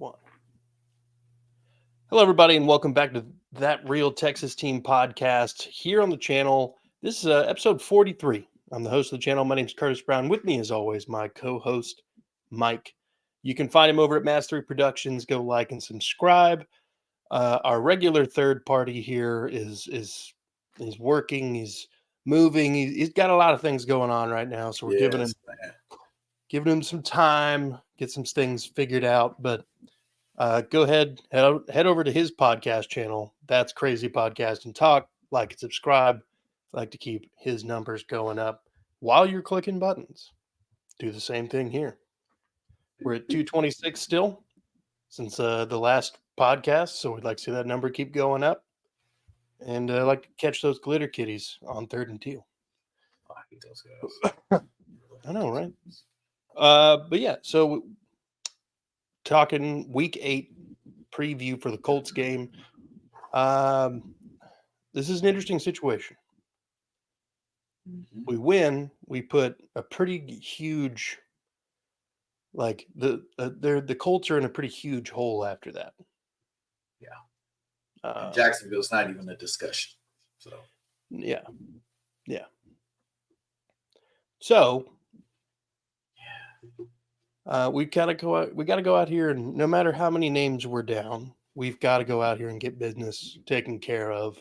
One. Hello, everybody, and welcome back to That Real Texas Team podcast here on the channel. This is episode 43. I'm the host of the channel. My name is Curtis Brown. With me, as always, my co-host, Mike. You can find him over at Mass 3 Productions. Go like and subscribe. Our regular third party here is working. He's moving. He's got a lot of things going on right now, so we're giving him some time, get some things figured out. But go ahead, head over to his podcast channel. That's Crazy Podcast and Talk. Like and subscribe. I like to keep his numbers going up while you're clicking buttons. Do the same thing here. We're at 226 still since the last podcast, so we'd like to see that number keep going up. And I like to catch those glitter kitties on 3rd and Teal. I hate those guys. I know, right? But yeah, so talking week 8 preview for the Colts game. This is an interesting situation. We win, we put a pretty huge, the Colts are in a pretty huge hole after that. Yeah. Jacksonville's not even a discussion. So yeah. So we gotta go out here, and no matter how many names we're down, we've got to go out here and get business taken care of,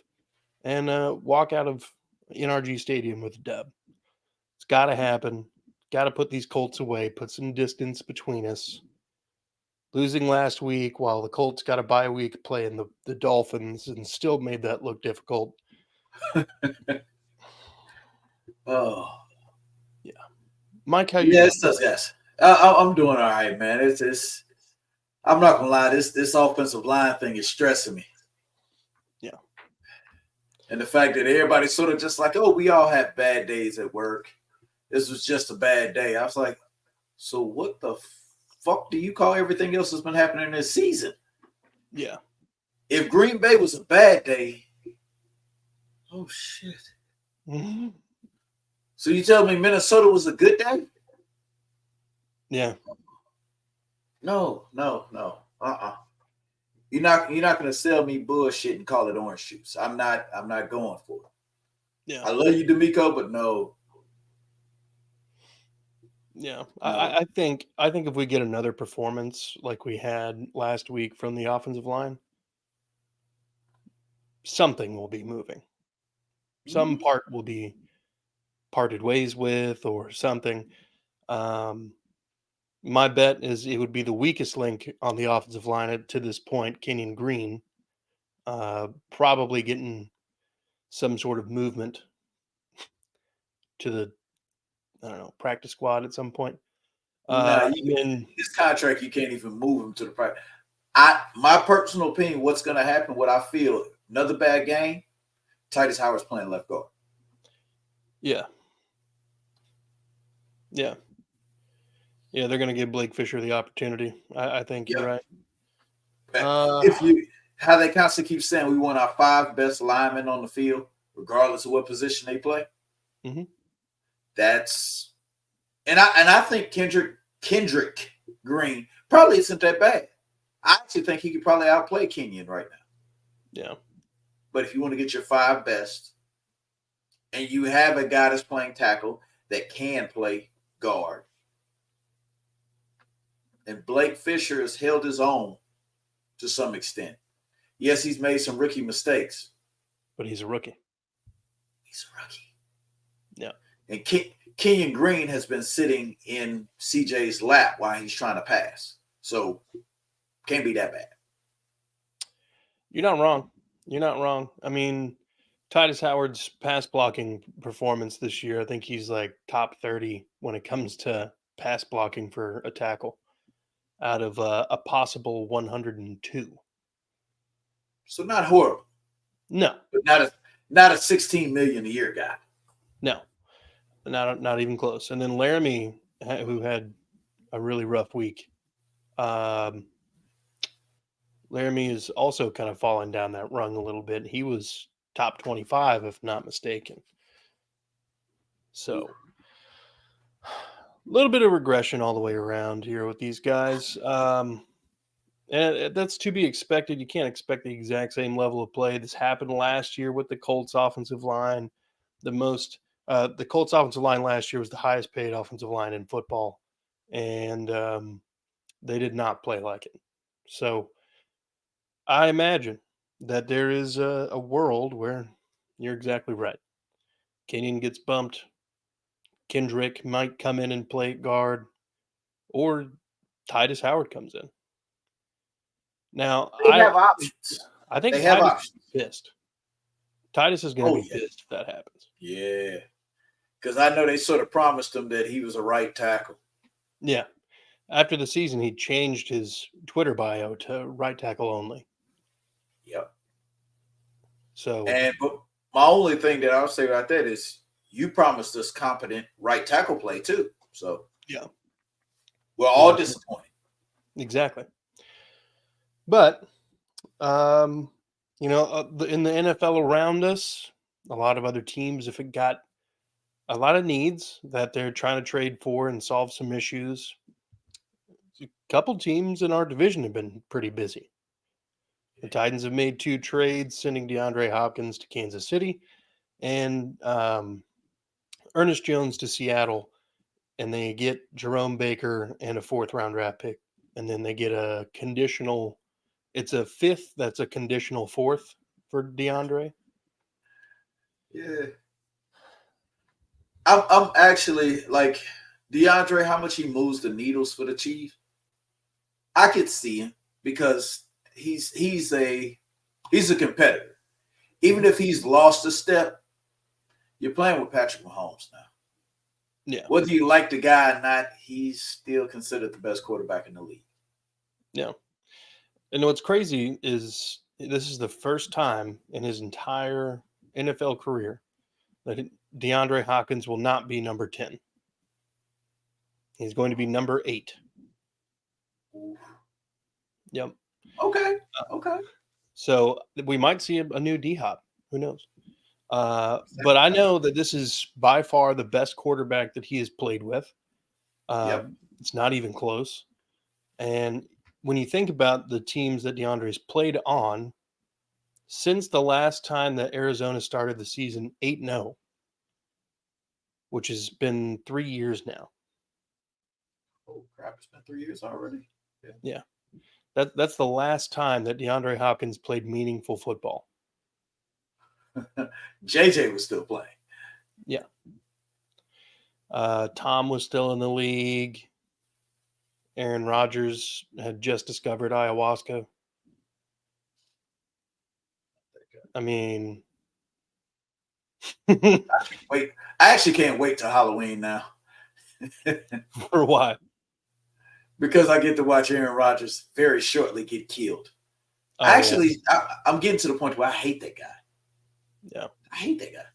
and walk out of NRG Stadium with a dub. It's got to happen. Got to put these Colts away. Put some distance between us. Losing last week while the Colts got a bye week playing the Dolphins and still made that look difficult. Oh, yeah, Mike, how you? Yeah, it's tough, guys. I'm doing all right, man. It's. I'm not gonna lie. This offensive line thing is stressing me. Yeah. And the fact that everybody's sort of just like, oh, we all have bad days at work. This was just a bad day. I was like, so what the fuck do you call everything else that's been happening this season? Yeah. If Green Bay was a bad day, oh shit. Mm-hmm. So you tell me Minnesota was a good day? Yeah. No. You're not gonna sell me bullshit and call it orange juice. I'm not going for it. Yeah. I love you, D'Amico, but no. Yeah. I think if we get another performance like we had last week from the offensive line, something will be moving. Some part will be parted ways with or something. My bet is it would be the weakest link on the offensive line to this point, Kenyon Green, probably getting some sort of movement to the, practice squad at some point. This contract, you can't even move him to the practice. My personal opinion, what's going to happen, what I feel, another bad game, Titus Howard's playing left guard. Yeah. Yeah. Yeah, they're going to give Blake Fisher the opportunity. I think you're right. How they constantly keep saying we want our 5 best linemen on the field, regardless of what position they play. Mm-hmm. That's and I think Kendrick Green probably isn't that bad. I actually think he could probably outplay Kenyon right now. Yeah. But if you want to get your 5 best, and you have a guy that's playing tackle that can play guard, and Blake Fisher has held his own to some extent. Yes, he's made some rookie mistakes. But he's a rookie. Yeah. And Kenyon Green has been sitting in CJ's lap while he's trying to pass. So, can't be that bad. You're not wrong. I mean, Titus Howard's pass blocking performance this year, I think he's like top 30 when it comes to pass blocking for a tackle out of a possible 102. So not horrible. No. But not a $16 million a year guy. No. Not even close. And then Laramie, who had a really rough week, Laramie is also kind of falling down that rung a little bit. He was top 25, if not mistaken. So a little bit of regression all the way around here with these guys. And that's to be expected. You can't expect the exact same level of play. This happened last year with the Colts offensive line. The Colts offensive line last year was the highest paid offensive line in football, and they did not play like it. So I imagine that there is a world where you're exactly right. Kenyon gets bumped. Kendrick might come in and play guard, or Titus Howard comes in. Now, They have options. I think They have Titus options. is pissed. Titus is going to be Yeah. pissed if that happens. Yeah. Because I know they sort of promised him that he was a right tackle. Yeah. After the season, he changed his Twitter bio to right tackle only. Yep. So, But my only thing that I'll say about that is you promised us competent right tackle play too. So yeah, we're all disappointed. Exactly. But, in the NFL around us, a lot of other teams, if it got a lot of needs that they're trying to trade for and solve some issues. A couple teams in our division have been pretty busy. The Titans have made 2 trades, sending DeAndre Hopkins to Kansas City and Ernest Jones to Seattle, and they get Jerome Baker and a 4th-round draft pick, and then they get a conditional. It's a 5th. That's a conditional 4th for DeAndre. Yeah. I'm actually like DeAndre, how much he moves the needles for the Chiefs. I could see him because he's a competitor. Even if he's lost a step, you're playing with Patrick Mahomes now. Yeah. Whether you like the guy or not, he's still considered the best quarterback in the league. Yeah. And what's crazy is this is the first time in his entire NFL career that DeAndre Hopkins will not be number 10. He's going to be number 8. Yep. Okay. So we might see a new D-Hop. Who knows? But I know that this is by far the best quarterback that he has played with. It's not even close. And when you think about the teams that DeAndre's played on, since the last time that Arizona started the season 8-0, which has been 3 years now. Oh, crap. It's been 3 years already? Yeah. That's the last time that DeAndre Hopkins played meaningful football. JJ was still playing. Yeah. Tom was still in the league. Aaron Rodgers had just discovered ayahuasca. I mean, wait. I actually can't wait till Halloween now. For what? Because I get to watch Aaron Rodgers very shortly get killed. I'm getting to the point where I hate that guy. Yeah. I hate that guy.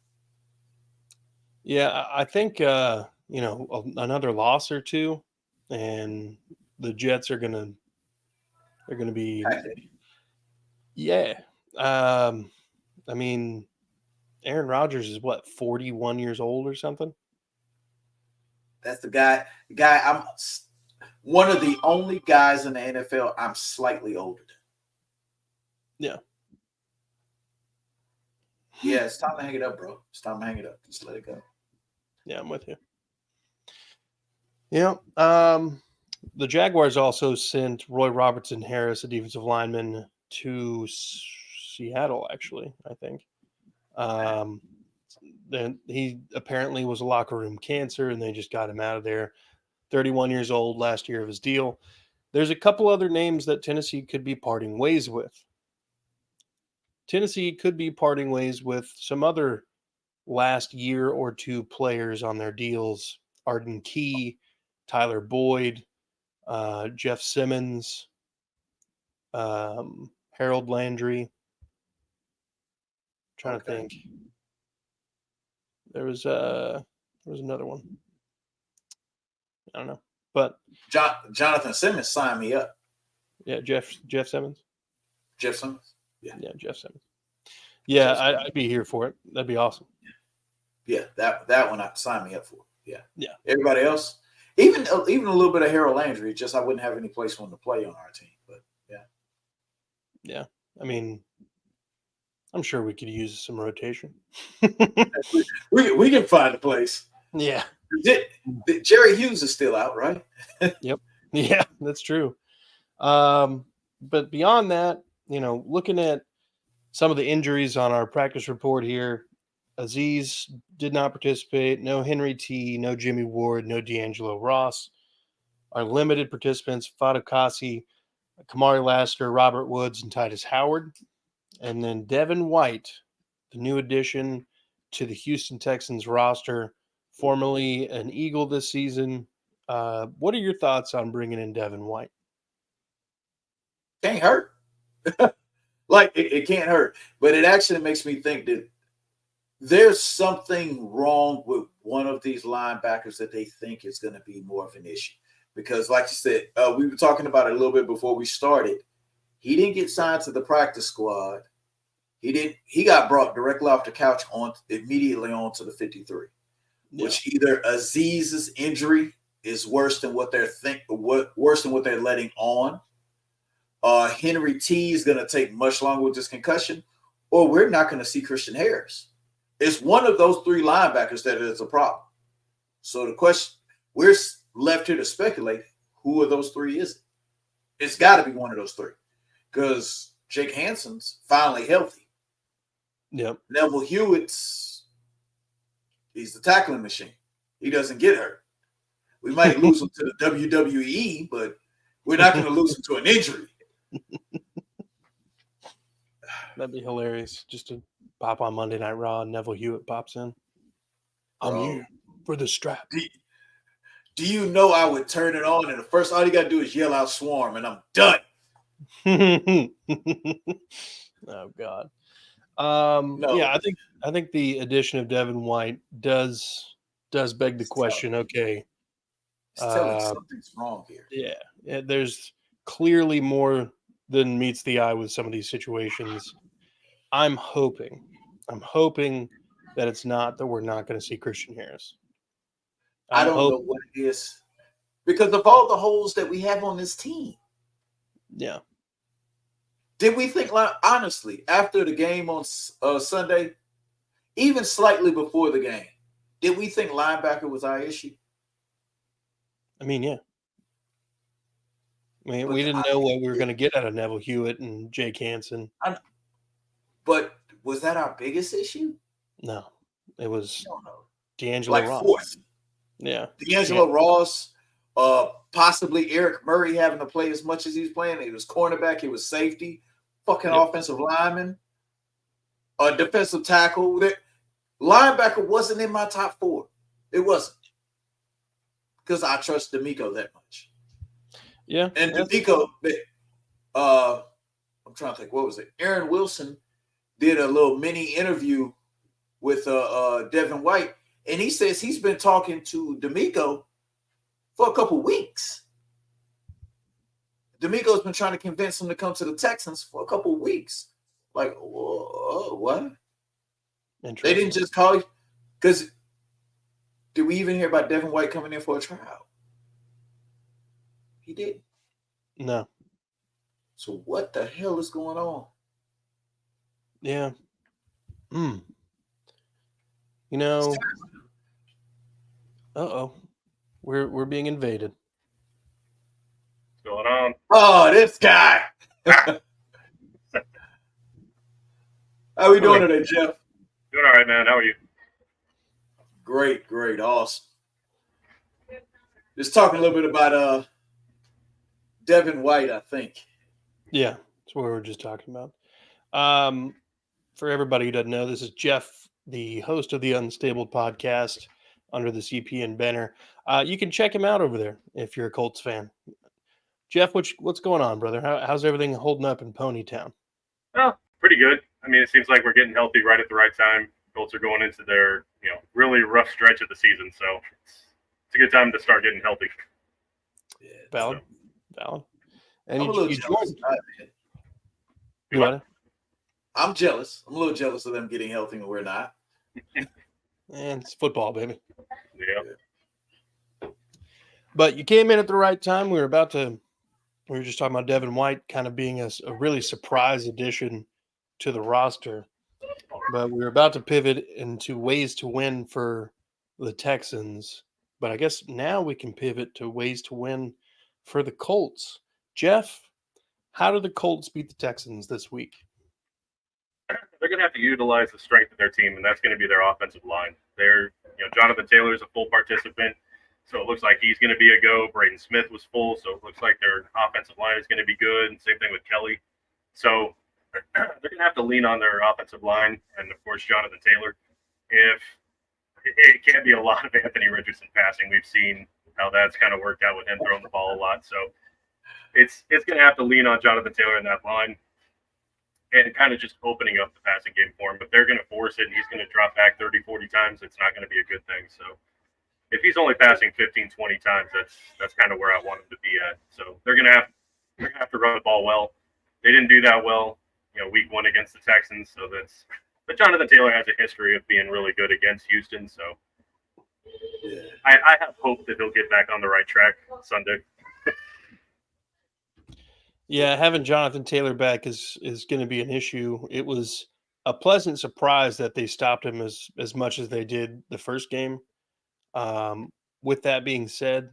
Yeah, I think another loss or two, and the Jets are gonna be. Yeah. I mean, Aaron Rodgers is what, 41 years old or something? That's the guy. I'm one of the only guys in the NFL I'm slightly older than. Yeah. Yeah, it's time to hang it up, bro. It's time to hang it up. Just let it go. Yeah, I'm with you. Yeah. The Jaguars also sent Roy Robertson Harris, a defensive lineman, to Seattle, actually, I think. Then he apparently was a locker room cancer, and they just got him out of there. 31 years old, last year of his deal. There's a couple other names that Tennessee could be parting ways with. Tennessee could be parting ways with some other last year or two players on their deals. Arden Key, Tyler Boyd, Jeff Simmons, Harold Landry. Trying to think. There was another one. I don't know. But Jonathan Simmons signed me up. Yeah, Jeff Simmons. Jeff Simmons? Yeah, Jeff Simmons. Yeah, I'd be here for it. That'd be awesome. Yeah, that one I signed me up for. Yeah. Everybody else, even a little bit of Harold Landry, just I wouldn't have any place for him to play on our team. But yeah. Yeah. I mean, I'm sure we could use some rotation. We can find a place. Yeah. Jerry Hughes is still out, right? Yep. Yeah, that's true. But beyond that, looking at some of the injuries on our practice report here, Aziz did not participate. No Henry T, no Jimmy Ward, no D'Angelo Ross. Our limited participants, Fadakasi, Kamari Laster, Robert Woods, and Titus Howard. And then Devin White, the new addition to the Houston Texans roster, formerly an Eagle this season. What are your thoughts on bringing in Devin White? Can't hurt. Like it can't hurt, but it actually makes me think that there's something wrong with one of these linebackers that they think is going to be more of an issue. Because, like you said, we were talking about it a little bit before we started. He didn't get signed to the practice squad. He got brought directly off the couch immediately onto the 53. Yeah. Which either Aziz's injury is worse than what they're letting on. Henry T is going to take much longer with this concussion, or we're not going to see Christian Harris. It's one of those three linebackers that is a problem. So the question, we're left here to speculate, who of those three is it? It's got to be one of those three, because Jake Hanson's finally healthy. Yep. Neville Hewitt's, he's the tackling machine. He doesn't get hurt. We might lose him to the WWE, but we're not going to lose him to an injury. That'd be hilarious. Just to pop on Monday Night Raw and Neville Hewitt pops in. I'm here for the strap. Do you know I would turn it on and the first all you got to do is yell out "Swarm" and I'm done. Oh God. No. Yeah, I think the addition of Devin White does beg the question. Okay, it's telling something's wrong here. Yeah, there's clearly more than meets the eye with some of these situations. I'm hoping that it's not that we're not going to see Christian Harris. I don't know what it is because of all the holes that we have on this team. Yeah. Did we think, honestly, after the game on Sunday, even slightly before the game, did we think linebacker was our issue? I mean, yeah. I mean, we didn't know what we were going to get out of Neville Hewitt and Jake Hansen. But was that our biggest issue? No. It was D'Angelo Ross. Fourth. Yeah. D'Angelo Ross, possibly Eric Murray having to play as much as he's playing. He was cornerback. He was safety. Fucking offensive lineman. Defensive tackle. Linebacker wasn't in my top four. It wasn't. Because I trust D'Amico that much. Yeah. And D'Amico, I'm trying to think, what was it? Aaron Wilson did a little mini interview with Devin White, and he says he's been talking to D'Amico for a couple weeks. D'Amico's been trying to convince him to come to the Texans for a couple weeks. Like, what? They didn't just call you because did we even hear about Devin White coming in for a tryout? He didn't. No. So what the hell is going on? Yeah. We're being invaded. What's going on? Oh, this guy. How we doing today, Jeff? Doing all right, man. How are you? Great, awesome. Just talking a little bit about Devin White, I think. Yeah, that's what we were just talking about. For everybody who doesn't know, this is Jeff, the host of the Unstable podcast under the CPN banner. You can check him out over there if you're a Colts fan. Jeff, what's going on, brother? How's everything holding up in Ponytown? Oh, pretty good. I mean, it seems like we're getting healthy right at the right time. Colts are going into their, really rough stretch of the season, so it's a good time to start getting healthy. Yeah, Valid. And I'm a little jealous. You what? I'm jealous. I'm a little jealous of them getting healthy and we're not. And it's football, baby. Yeah. But you came in at the right time. We were about to We were just talking about Devin White kind of being a really surprise addition to the roster. But we were about to pivot into ways to win for the Texans. But I guess now we can pivot to ways to win for the Colts. Jeff, how did the Colts beat the Texans this week? They're going to have to utilize the strength of their team, and that's going to be their offensive line. Jonathan Taylor is a full participant, so it looks like he's going to be a go. Braden Smith was full, so it looks like their offensive line is going to be good. And same thing with Kelly. So they're going to have to lean on their offensive line, and of course Jonathan Taylor. If it can't be a lot of Anthony Richardson passing, we've seen how that's kind of worked out with him throwing the ball a lot. So it's going to have to lean on Jonathan Taylor in that line and kind of just opening up the passing game for him. But they're going to force it, and he's going to drop back 30, 40 times. It's not going to be a good thing. So if he's only passing 15, 20 times, that's kind of where I want him to be at. So they're going to have to run the ball well. They didn't do that well, week 1 against the Texans. So but Jonathan Taylor has a history of being really good against Houston. So I have hope that he'll get back on the right track Sunday. Yeah, having Jonathan Taylor back is going to be an issue. It was a pleasant surprise that they stopped him as much as they did the first game. With that being said,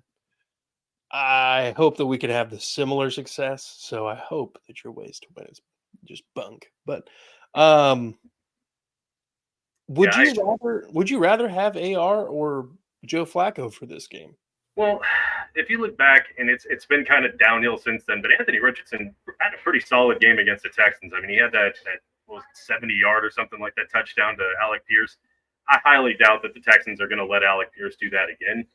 I hope that we could have the similar success. So I hope that your ways to win is just bunk. But would you rather have AR or Joe Flacco for this game? Well, if you look back, and it's been kind of downhill since then, but Anthony Richardson had a pretty solid game against the Texans. I mean, he had that 70-yard or something like that touchdown to Alec Pierce. I highly doubt that the Texans are going to let Alec Pierce do that again.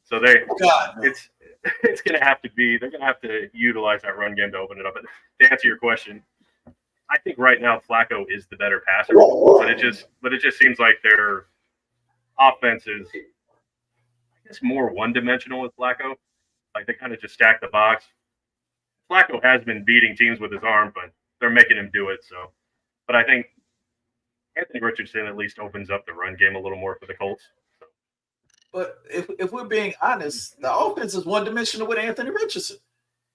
So it's going to have to be, they're going to have to utilize that run game to open it up. But to answer your question, I think right now Flacco is the better passer, but it just seems like their offense is, it's more one-dimensional with Flacco. Like they kind of just stack the box. Flacco has been beating teams with his arm, but they're making him do it. So, but I think Anthony Richardson at least opens up the run game a little more for the Colts. So. But if we're being honest, the offense is one-dimensional with Anthony Richardson.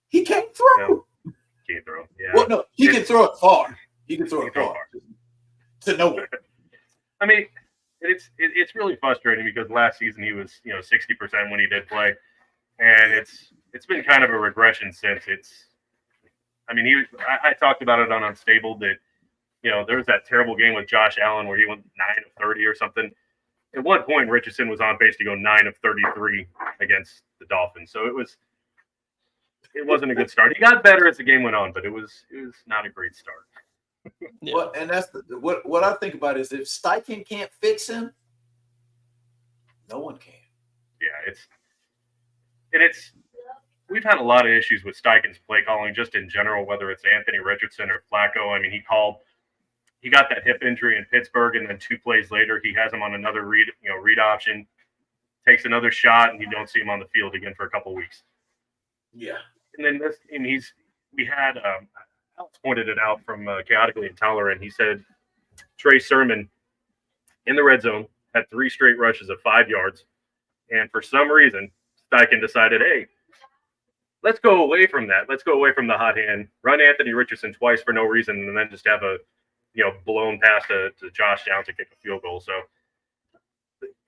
He can't throw. Can't throw. Yeah. Well, no, he can throw it far. He can throw it far to nowhere. I mean. It's really frustrating because last season he was 60% when he did play, and it's been kind of a regression since. I talked about it on Unstable that there was that terrible game with Josh Allen where he went 9 of 30 or something. At one point Richardson was on pace to go 9 of 33 against the Dolphins, so it wasn't a good start. He got better as the game went on, but it was not a great start. Yeah. Well, and that's what I think about is if Steichen can't fix him, no one can. Yeah, we've had a lot of issues with Steichen's play calling just in general, whether it's Anthony Richardson or Flacco. I mean, he got that hip injury in Pittsburgh, and then 2 plays later he has him on another read option, takes another shot, and you don't see him on the field again for a couple of weeks. Yeah, and then we had. Alex pointed it out from Chaotically Intolerant. He said Trey Sermon in the red zone had 3 straight rushes of 5 yards. And for some reason, Steichen decided, hey, let's go away from that. Let's go away from the hot hand, run Anthony Richardson twice for no reason, and then just have a blown pass to Josh Downs to kick a field goal. So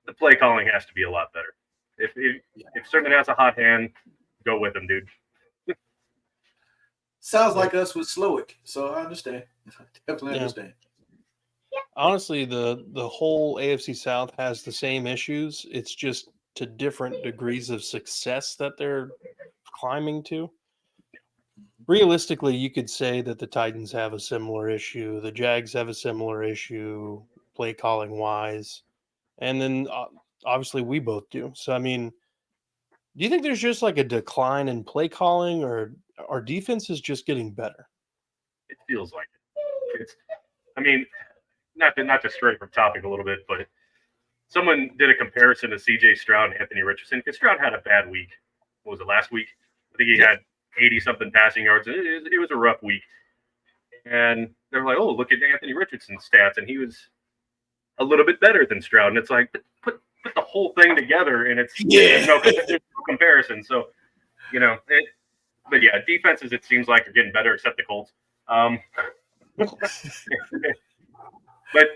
the play calling has to be a lot better. If Sermon has a hot hand, go with him, dude. Sounds like us with Slowick, so I understand. Definitely understand. Honestly, the whole AFC South has the same issues. It's just to different degrees of success that they're climbing to. Realistically, you could say that the Titans have a similar issue. The Jags have a similar issue, play calling wise. And then obviously we both do. So, I mean, do you think there's just like a decline in play calling, or our defense is just getting better? It feels like it. Not to stray from topic a little bit, but someone did a comparison to C.J. Stroud and Anthony Richardson because Stroud had a bad week. What was it, last week? I think he had 80-something passing yards. It was a rough week. And they were like, oh, look at Anthony Richardson's stats, and he was a little bit better than Stroud. And it's like, put the whole thing together, and there's no comparison. So, But yeah, defenses, it seems like, are getting better, except the Colts. But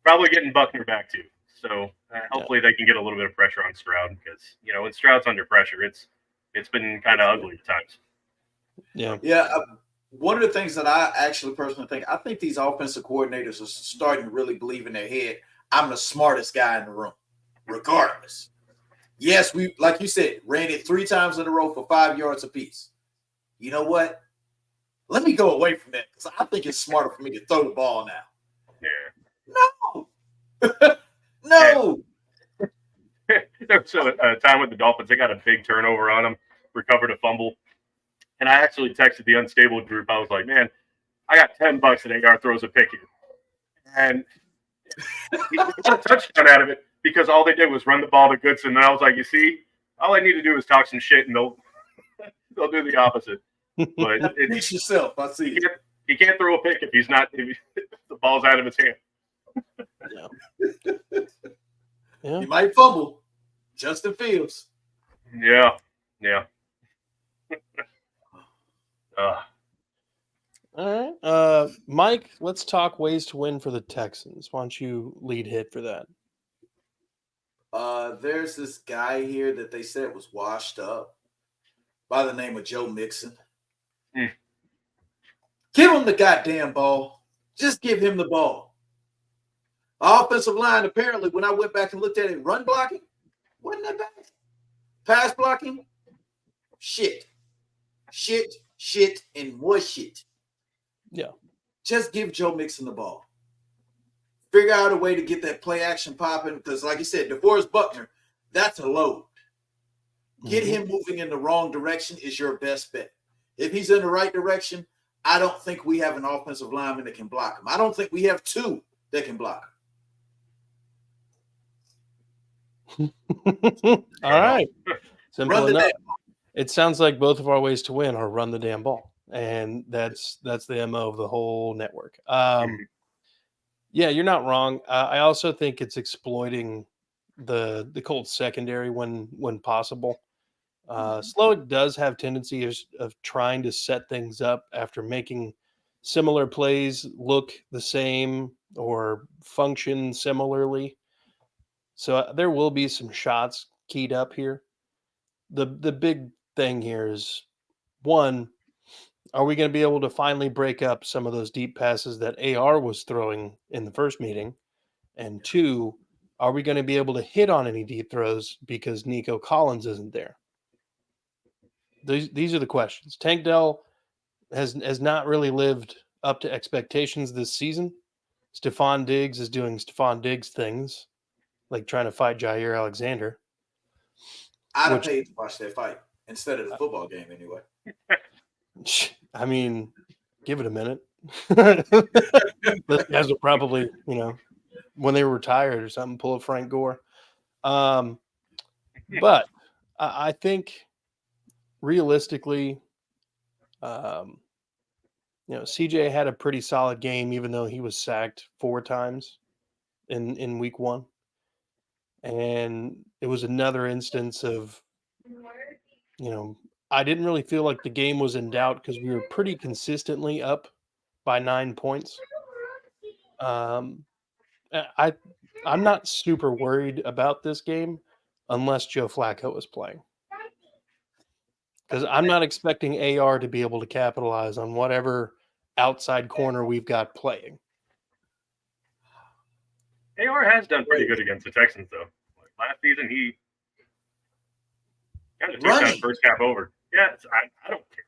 probably getting Buckner back too. So hopefully they can get a little bit of pressure on Stroud because, when Stroud's under pressure, it's been kind of ugly at times. Yeah. Yeah. One of the things that I actually personally think, I think these offensive coordinators are starting to really believe in their head, I'm the smartest guy in the room, regardless. Yes, we, like you said, ran it 3 times in a row for 5 yards apiece. You know what? Let me go away from that because I think it's smarter for me to throw the ball now. Yeah. No. No. There was a time with the Dolphins, they got a big turnover on them, recovered a fumble. And I actually texted the unstable group. I was like, man, I got $10 and 8-yard throws a pick here. And he got a touchdown out of it because all they did was run the ball to Goodson. And I was like, you see, all I need to do is talk some shit and they'll do the opposite. But Preach yourself. I see. He can't throw a pick if if the ball's out of his hand. Yeah. He might fumble. Justin Fields. Yeah. All right. Mike, let's talk ways to win for the Texans. Why don't you lead hit for that? There's this guy here that they said was washed up by the name of Joe Mixon. Give him the goddamn ball. Just give him the ball. Offensive line, apparently, when I went back and looked at it, run blocking, wasn't that bad. Pass blocking, shit, and more shit. Yeah. Just give Joe Mixon the ball. Figure out a way to get that play action popping because, like you said, DeForest Buckner, that's a load. Get him moving in the wrong direction is your best bet. If he's in the right direction, I don't think we have an offensive lineman that can block him. I don't think we have 2 that can block him. All right. Simple enough. It sounds like both of our ways to win are run the damn ball. And that's the MO of the whole network. Yeah, you're not wrong. I also think it's exploiting the Colts secondary when possible. Slowick does have tendencies of trying to set things up after making similar plays look the same or function similarly. So there will be some shots keyed up here. The big thing here is, one, are we going to be able to finally break up some of those deep passes that AR was throwing in the first meeting? And 2, are we going to be able to hit on any deep throws because Nico Collins isn't there? These are the questions. Tank Dell has not really lived up to expectations this season. Stephon Diggs is doing Stephon Diggs things, like trying to fight Jair Alexander. I'd have paid to watch that fight instead of the football game anyway. I mean, give it a minute. Those guys will probably, when they were retired or something, pull a Frank Gore. But I think realistically, CJ had a pretty solid game, even though he was sacked 4 times in week 1. And it was another instance of, I didn't really feel like the game was in doubt because we were pretty consistently up by 9 points. I'm not super worried about this game unless Joe Flacco is playing. Because I'm not expecting AR to be able to capitalize on whatever outside corner we've got playing. AR has done pretty good against the Texans, though. Like last season, he kind of took that first half over. Yeah, I don't care.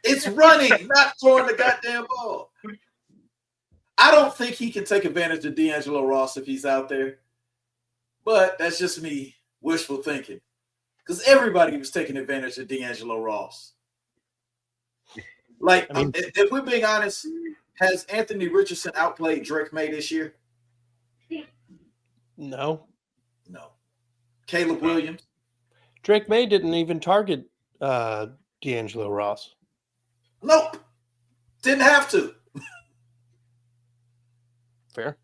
It's running, not throwing the goddamn ball. I don't think he can take advantage of D'Angelo Ross if he's out there. But that's just me wishful thinking. Because everybody was taking advantage of D'Angelo Ross. Like, if we're being honest, has Anthony Richardson outplayed Drake May this year? No. Caleb Williams? Drake May didn't even target D'Angelo Ross. Nope. Didn't have to. Fair.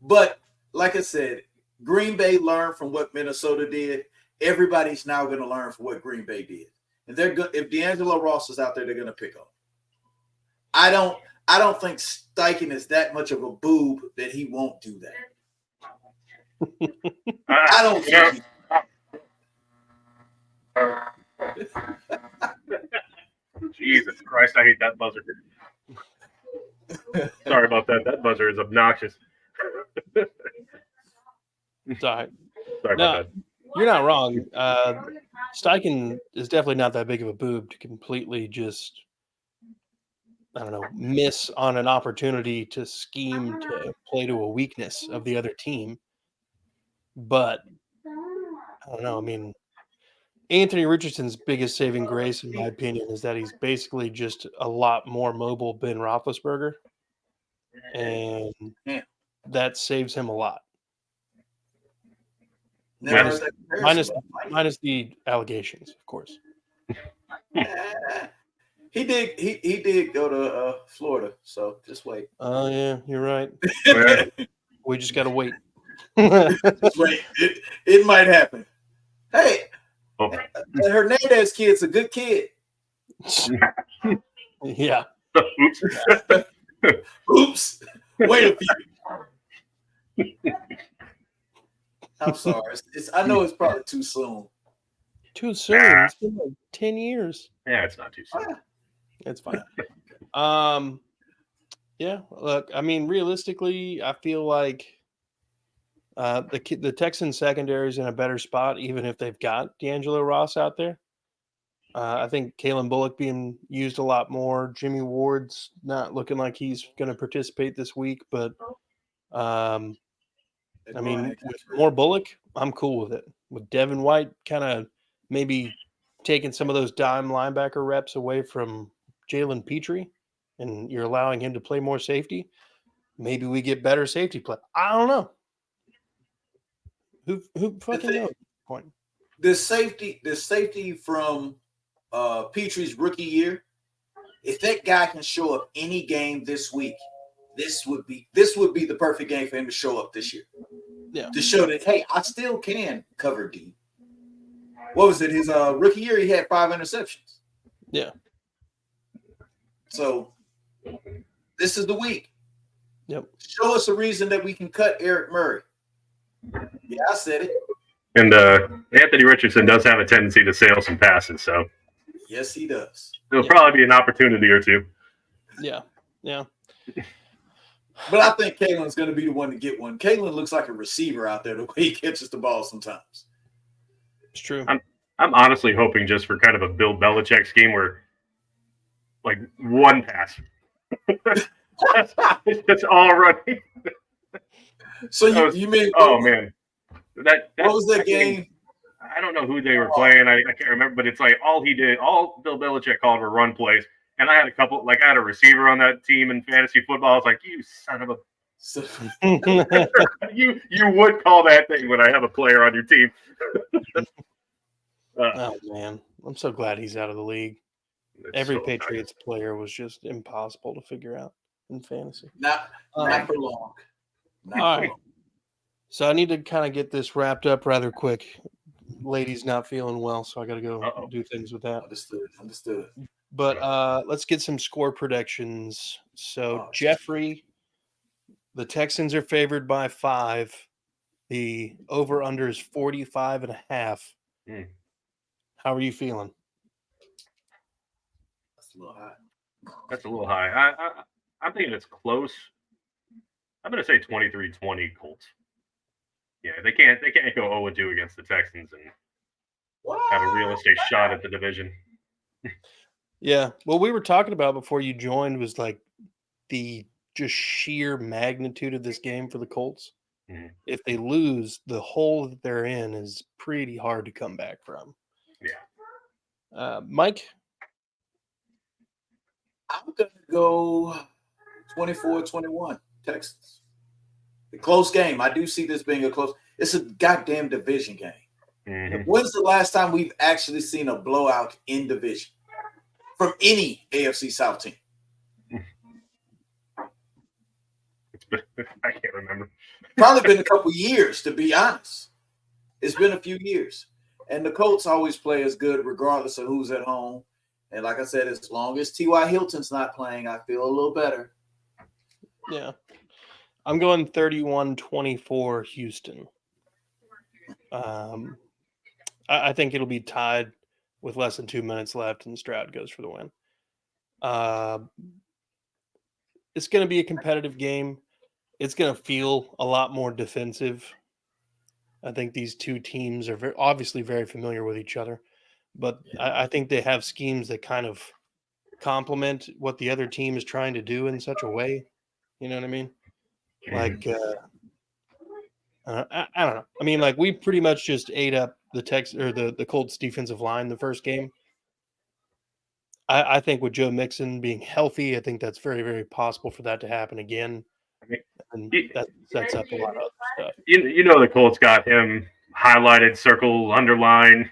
But, like I said, Green Bay learned from what Minnesota did. everybody's now going to learn from what Green Bay did. And they're good. If D'Angelo Ross is out there, they're going to pick up. I don't think Steichen is that much of a boob that he won't do that. I don't think Jesus Christ, I hate that buzzer. Sorry about that. That buzzer is obnoxious. Sorry. Sorry about that. You're not wrong. Steichen is definitely not that big of a boob to completely just, I don't know, miss on an opportunity to scheme to play to a weakness of the other team. But I don't know. I mean, Anthony Richardson's biggest saving grace, in my opinion, is that he's basically just a lot more mobile Ben Roethlisberger, and that saves him a lot. Minus the allegations, of course. He did go to Florida, so just wait. Oh yeah, you're right. We just gotta wait. Just wait. It might happen. Hey, Hernandez kid's a good kid. Yeah. Oops. Wait a few. I'm sorry. I know it's probably too soon. Too soon. It's been like 10 years. Yeah, it's not too soon. It's fine. Yeah. Look, I mean, realistically, I feel like the Texans secondary is in a better spot, even if they've got D'Angelo Ross out there. I think Kalen Bullock being used a lot more. Jimmy Ward's not looking like he's going to participate this week, but I mean, with more Bullock, I'm cool with it. With Devin White kind of maybe taking some of those dime linebacker reps away from Jalen Petrie, and you're allowing him to play more safety, maybe we get better safety play. I don't know. Who fucking knows? Point. The safety from Petrie's rookie year, if that guy can show up any game this week, this would be the perfect game for him to show up this year. Yeah. To show that, hey, I still can cover D. What was it? His rookie year, he had 5 interceptions. Yeah. So this is the week. Yep. Show us a reason that we can cut Eric Murray. Yeah, I said it. And Anthony Richardson does have a tendency to sail some passes, so yes, he does. There'll probably be an opportunity or two. Yeah. Yeah. But I think Kalen's going to be the one to get one. Kalen looks like a receiver out there the way he catches the ball sometimes. It's true. I'm honestly hoping just for kind of a Bill Belichick scheme where, like, one pass. It's just all running. So you mean? Oh man, what was that game? I don't know who they were playing. I can't remember, but it's like all Bill Belichick called were run plays. And I had I had a receiver on that team in fantasy football. I was like, you son of a you would call that thing when I have a player on your team. Oh man, I'm so glad he's out of the league. Every Patriots player was just impossible to figure out in fantasy. Not for long. All right. So I need to kind of get this wrapped up rather quick. Lady's not feeling well, so I got to go do things with that. Understood. But let's get some score predictions. So Jeffrey, the Texans are favored by 5. The over-under is 45.5. How are you feeling? That's a little high. I'm thinking it's close. I'm going to say 23-20 Colts. Yeah, they can't go 0-2 against the Texans and have a realistic shot at the division. Yeah. What we were talking about before you joined was like the just sheer magnitude of this game for the Colts. Mm-hmm. If they lose, the hole that they're in is pretty hard to come back from. Yeah. Mike? I'm going to go 24-21 Texans. A close game. I do see this being a close. It's a goddamn division game. Mm-hmm. When's the last time we've actually seen a blowout in division from any AFC South team? I can't remember. Probably been a couple years, to be honest. It's been a few years. And the Colts always play as good regardless of who's at home. And like I said, as long as T.Y. Hilton's not playing, I feel a little better. Yeah. I'm going 31-24 Houston. I think it'll be tied with less than 2 minutes left, and Stroud goes for the win. It's going to be a competitive game. It's going to feel a lot more defensive. I think these two teams are obviously very familiar with each other, but I think they have schemes that kind of complement what the other team is trying to do in such a way. You know what I mean? Like, I don't know. I mean, like, we pretty much just ate up the Colts defensive line the first game. I think with Joe Mixon being healthy, I think that's very, very possible for that to happen again. And that sets up a lot of other stuff. You know the Colts got him highlighted, circle, underline.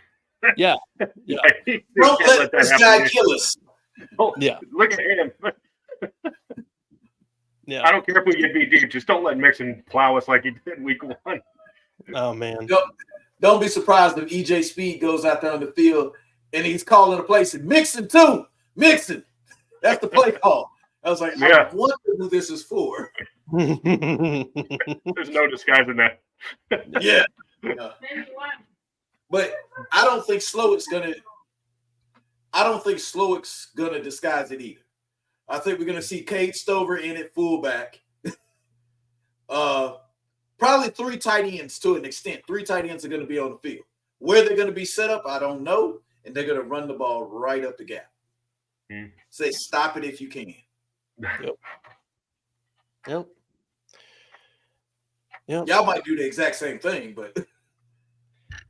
Yeah. Don't let this guy kill us. Oh, yeah. Look at him. Yeah. I don't care if we get beat deep. Just don't let Mixon plow us like he did in week 1. Oh, man. Don't be surprised if EJ Speed goes out there on the field and he's calling a play. And Mixon, too. Mixon. That's the play call. I was like, I wonder who this is for. There's no disguising that. Yeah. But I don't think Slowick's gonna disguise it either. I think we're gonna see Cade Stover in at fullback. Probably 3 tight ends to an extent. 3 tight ends are gonna be on the field. Where they're gonna be set up, I don't know. And they're gonna run the ball right up the gap. Say stop it if you can. Yep. Y'all might do the exact same thing, but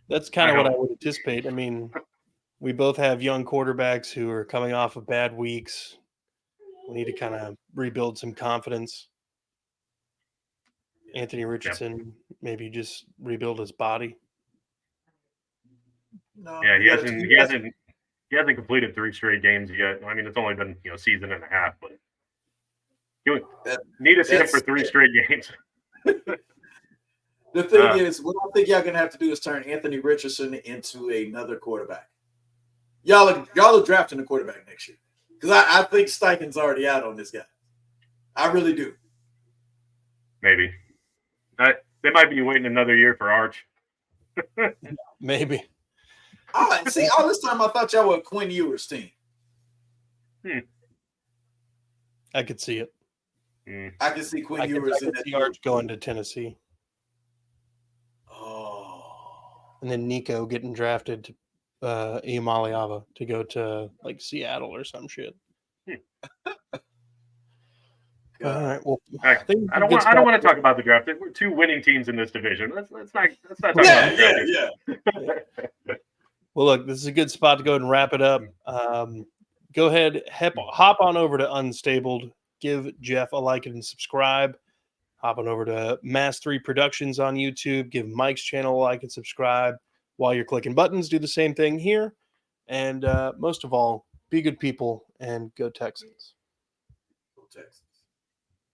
that's kind of what I would anticipate. I mean, we both have young quarterbacks who are coming off of bad weeks. We need to kind of rebuild some confidence. Anthony Richardson, maybe just rebuild his body. No, he hasn't completed 3 straight games yet. I mean, it's only been a season and a half, but you need to see him for 3 straight games. The thing is, what I think y'all gonna have to do is turn Anthony Richardson into another quarterback. Y'all are drafting a quarterback next year because I think Steichen's already out on this guy. I really do. Maybe they might be waiting another year for Arch. Maybe. See, all this time I thought y'all were a Quinn Ewers team. I could see it. I can see Quinn Ewers. I could see Arch going to Tennessee. Oh. And then Nico getting drafted to Imaliava to go to like Seattle or some shit. All right. Well, I don't want to talk about the draft. We're 2 winning teams in this division. Let's not talk about the draft. Well, look, this is a good spot to go ahead and wrap it up. Go ahead, hop on over to Unstabled. Give Jeff a like and subscribe. Hop on over to Mass 3 Productions on YouTube. Give Mike's channel a like and subscribe. While you're clicking buttons, do the same thing here. And most of all, be good people and go Texans. Go Texans.